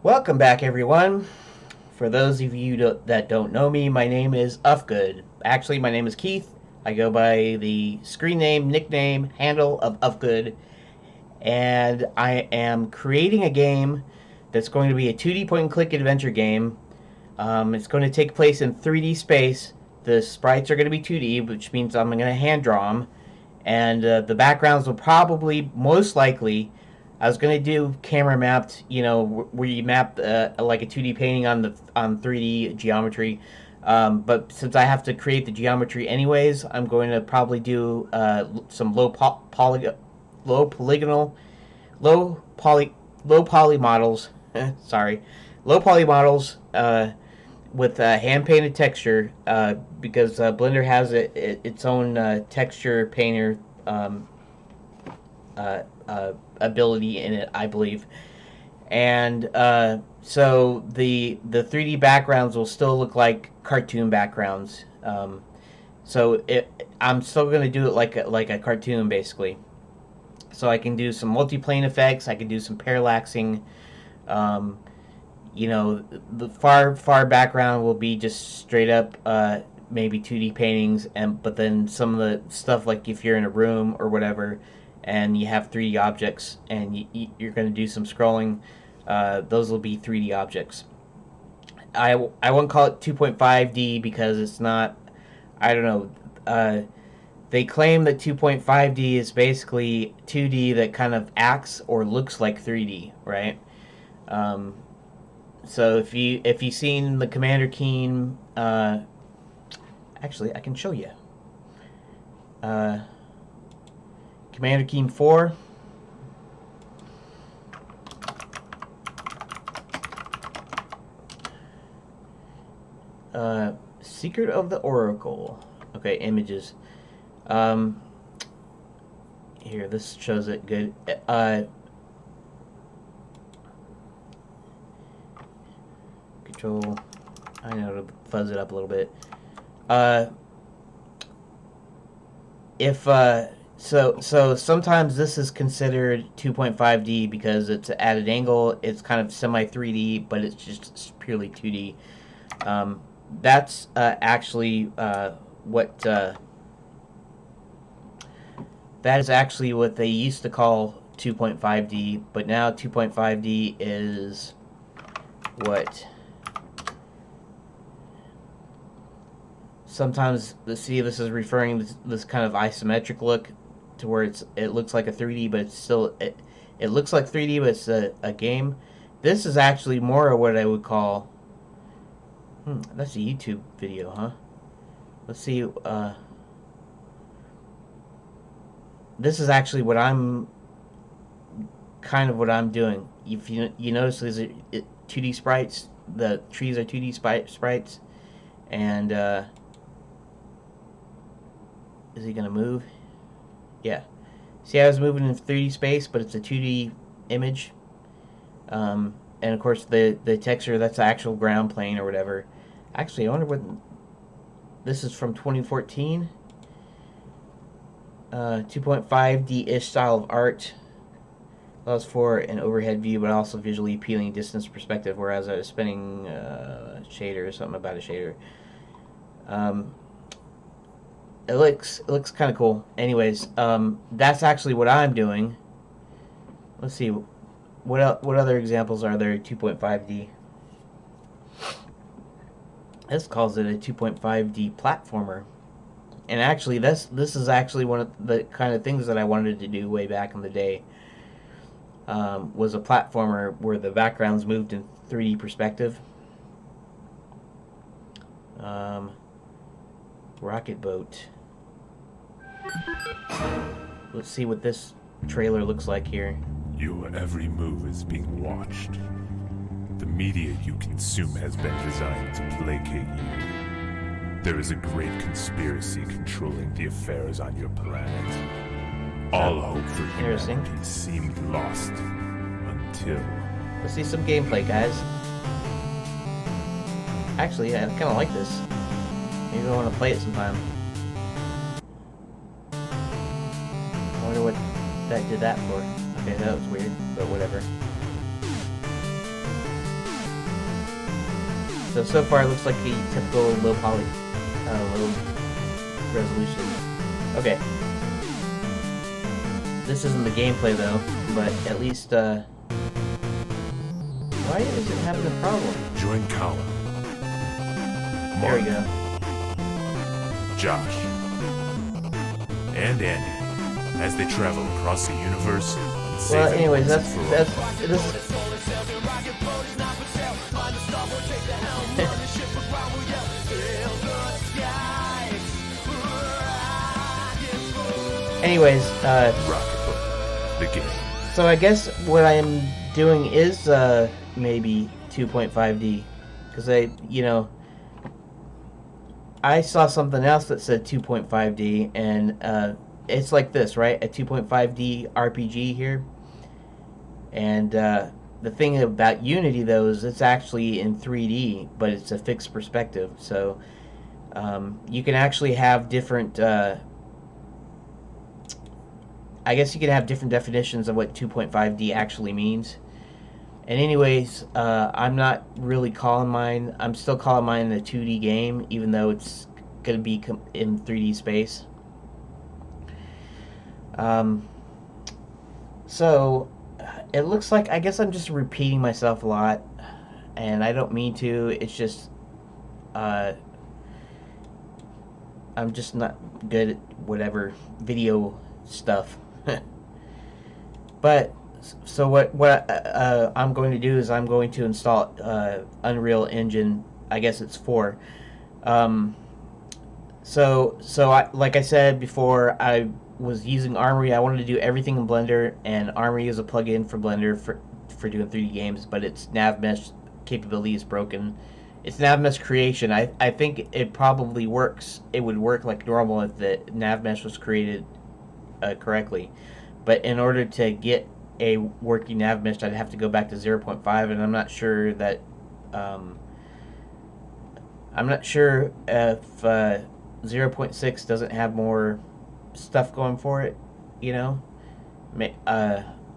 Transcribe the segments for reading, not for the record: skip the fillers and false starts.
Welcome back, everyone. For those of you that don't know me, my name is Uhfgood. Actually, my name is Keith. I go by the screen name, nickname, handle of Uhfgood. And I am creating a game that's going to be a 2D point-and-click adventure game. It's going to take place in 3D space. The sprites are going to be 2D, which means I'm going to hand draw them. And the backgrounds will probably, most likely, I was gonna do camera mapped, where you map like a 2D painting on 3D geometry. But since I have to create the geometry anyways, I'm going to probably do some low poly models. Sorry, low poly models with hand painted texture because Blender has its own texture painter. Ability in it, I believe, and so the 3D backgrounds will still look like cartoon backgrounds. So I'm still going to do it like a cartoon, basically. So I can do some multi-plane effects. I can do some parallaxing. The far background will be just straight up maybe 2D paintings, but then some of the stuff, like if you're in a room or whatever and you have 3D objects and you're going to do some scrolling, those will be 3D objects. I won't call it 2.5D because it's not, I don't know, they claim that 2.5D is basically 2D that kind of acts or looks like 3D, right? So if you've seen the Commander Keen, actually I can show you. Commander Keen 4. Secret of the Oracle. Okay, images. Here, this shows it good. Control. I know to fuzz it up a little bit. So sometimes this is considered 2.5D because it's at an angle. It's kind of semi 3D, but it's just purely 2D. That's actually what that is actually what they used to call 2.5D, but now 2.5D is what sometimes this is referring to this kind of isometric look to where it looks like a 3D, but it's still it looks like 3D, but it's a game. This is actually more of what I would call that's a YouTube video, huh? Let's see. This is actually what I'm doing. If you notice, these are 2D sprites. The trees are 2D sprites, and is he gonna move? Yeah. See, I was moving in 3D space, but it's a 2D image. And of course, the texture, that's the actual ground plane or whatever. Actually, I wonder what this is from 2014. 2.5D-ish style of art. Allows for an overhead view, but also visually appealing distance perspective. Whereas I was spinning shader or something about a shader. It looks kind of cool. Anyways, that's actually what I'm doing. Let's see, what other examples are there? 2.5D. This calls it a 2.5D platformer, and actually, this is actually one of the kind of things that I wanted to do way back in the day. Was a platformer where the backgrounds moved in 3D perspective. Rocket boat. Let's see what this trailer looks like here. Your every move is being watched. The media you consume has been designed to placate you. There is a great conspiracy controlling the affairs on your planet. All hope for humanity seemed lost until... Let's see some gameplay, guys. Actually, I kind of like this. Maybe I want to play it sometime. I wonder what that did that for. Okay, that was weird, but whatever. So far it looks like the typical low resolution. Okay. This isn't the gameplay though, but at least, why is it having a problem? Join Colin, There we go. Josh, and Andy as they travel across the universe. Well, anyways, this. Anyways, the game. so I guess what I am doing is maybe 2.5D, because I saw something else that said 2.5D, and it's like this, right? A 2.5D RPG here, and the thing about Unity though is it's actually in 3D, but it's a fixed perspective, so you can actually have different. I guess you can have different definitions of what 2.5D actually means. And anyways, I'm not really calling mine. I'm still calling mine a 2D game, even though it's going to be in 3D space. So it looks like, I guess I'm just repeating myself a lot, and I don't mean to. It's just I'm just not good at whatever video stuff. But so what I'm going to do is I'm going to install Unreal Engine. I guess it's 4. So like I said before, I was using Armory. I wanted to do everything in Blender, and Armory is a plugin for Blender for doing 3D games, but its nav mesh capability is broken. It's nav mesh creation. I think it probably works. It would work like normal if the nav mesh was created correctly, but in order to get a working nav mesh, I'd have to go back to 0.5, and I'm not sure that if 0.6 doesn't have more stuff going for it. I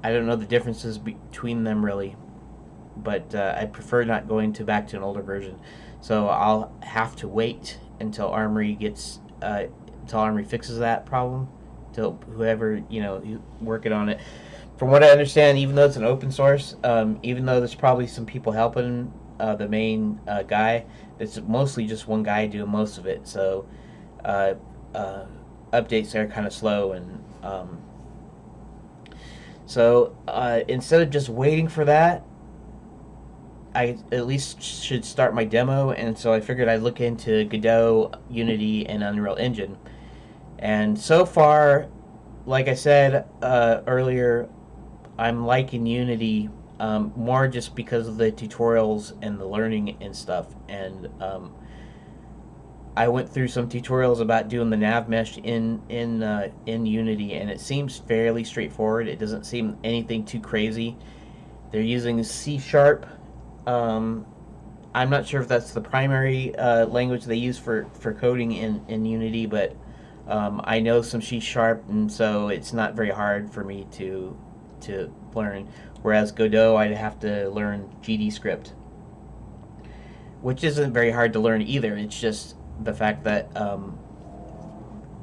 don't know the differences between them really, but I prefer not going back to an older version, so I'll have to wait until Armory fixes that problem. Till whoever working on it. From what I understand, even though it's an open source, even though there's probably some people helping the main guy, it's mostly just one guy doing most of it. So updates are kind of slow, and so instead of just waiting for that, I at least should start my demo. And so I figured I'd look into Godot, Unity, and Unreal Engine. And so far, like I said earlier, I'm liking Unity more just because of the tutorials and the learning and stuff. And I went through some tutorials about doing the nav mesh in Unity, and it seems fairly straightforward. It doesn't seem anything too crazy. They're using C#. I'm not sure if that's the primary language they use for coding in Unity, but I know some C#, and so it's not very hard for me to learn. Whereas Godot, I'd have to learn GD script, which isn't very hard to learn either. It's just the fact that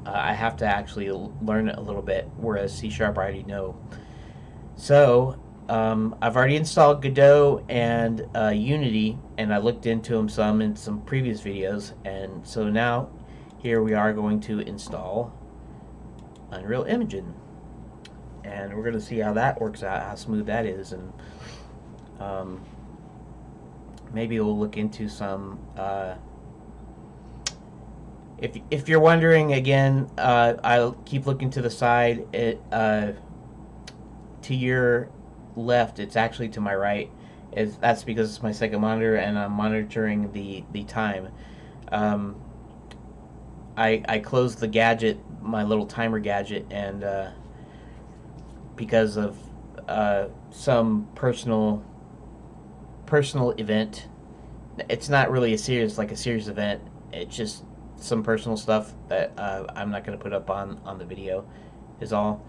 I have to actually learn it a little bit, whereas C# I already know. So I've already installed Godot and Unity, and I looked into them some in some previous videos, and so now here we are going to install Unreal Engine, and we're going to see how that works out, how smooth that is, and maybe we'll look into some if you're wondering again, I'll keep looking to the side. To your left, it's actually to my right. That's because it's my second monitor, and I'm monitoring the time. I closed the gadget, my little timer gadget, and because of some personal event. It's not really a serious event. It's just some personal stuff that I'm not going to put up on the video is all.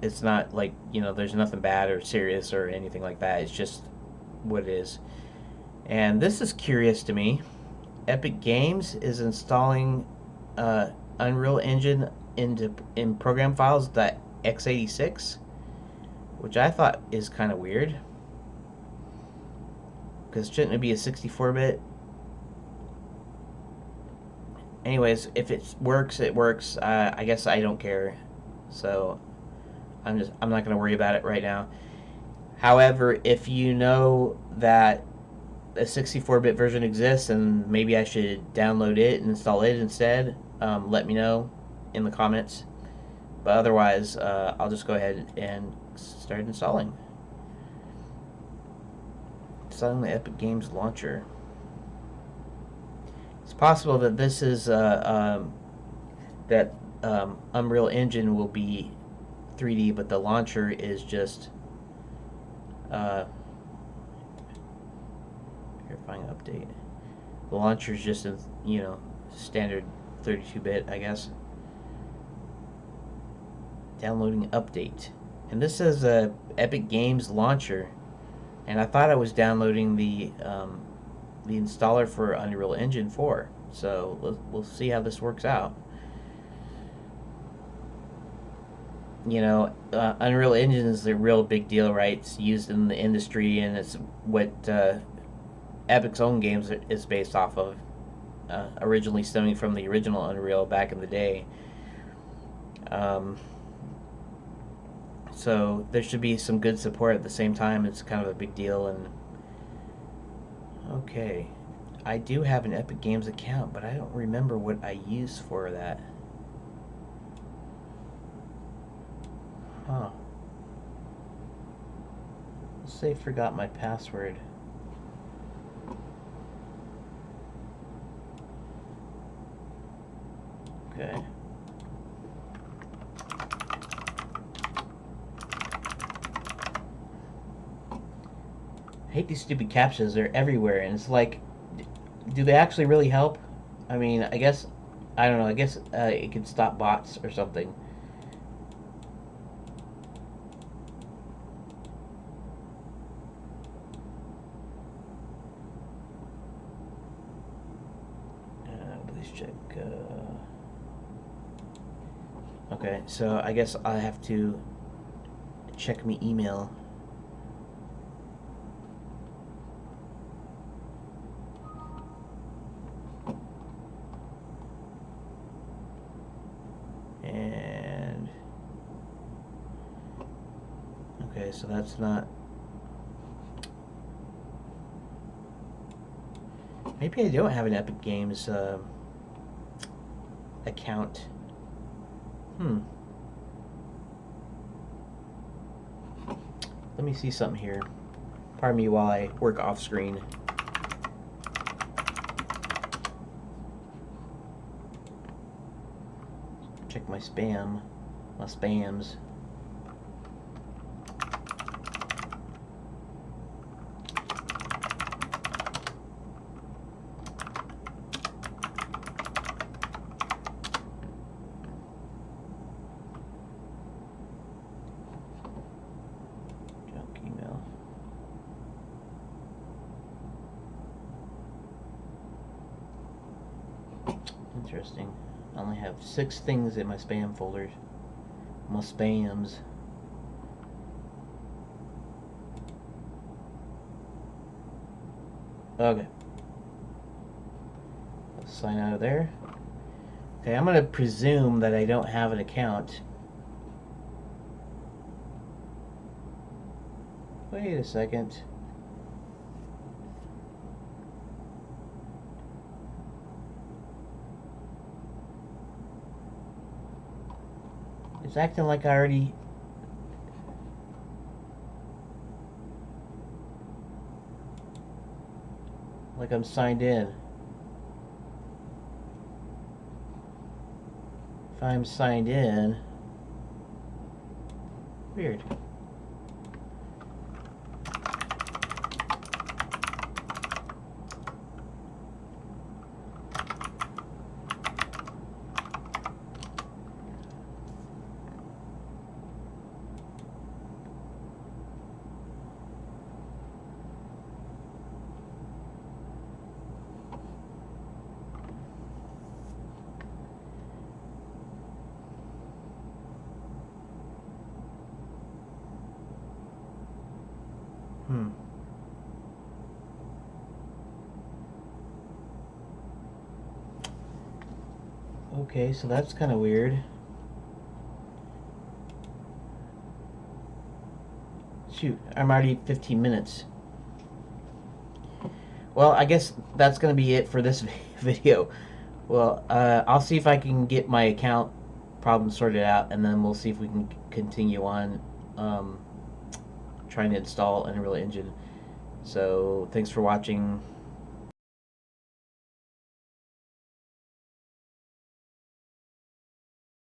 It's not like, there's nothing bad or serious or anything like that. It's just what it is. And this is curious to me. Epic Games is installing Unreal Engine in program files .x86, which I thought is kind of weird. Because shouldn't it be a 64-bit? Anyways, if it works, it works. I guess I don't care. So I'm not going to worry about it right now. However, if you know that a 64-bit version exists and maybe I should download it and install it instead, let me know in the comments. But otherwise, I'll just go ahead and start installing. Installing the Epic Games launcher. It's possible that this is Unreal Engine will be 3D, but the launcher is just verifying update. The launcher is just a standard 32-bit, I guess. Downloading update, and this says Epic Games launcher, and I thought I was downloading the installer for Unreal Engine 4. So we'll see how this works out. Unreal Engine is a real big deal, right? It's used in the industry, and it's what Epic's own games is based off of, originally stemming from the original Unreal back in the day. So there should be some good support at the same time. It's kind of a big deal. And okay, I do have an Epic Games account, but I don't remember what I used for that. Huh. Let's say I forgot my password. Okay. I hate these stupid captchas. They're everywhere, and it's like, do they actually really help? I mean, I guess, I don't know, I guess it could stop bots or something. Please check. Okay, so I guess I have to check my email. And okay, so that's not. Maybe I don't have an Epic Games account. Let me see something here. Pardon me while I work off screen. Check my spams. Junk email. Interesting. I only have 6 things in my spam folders. My spams. Okay. Let's sign out of there. Okay, I'm going to presume that I don't have an account. Wait a second. It's acting like I already... like I'm signed in. If I'm signed in... Weird. Okay, so that's kind of weird. Shoot, I'm already 15 minutes. Well, I guess that's going to be it for this video. Well, I'll see if I can get my account problem sorted out, and then we'll see if we can continue on trying to install Unreal Engine. So, thanks for watching.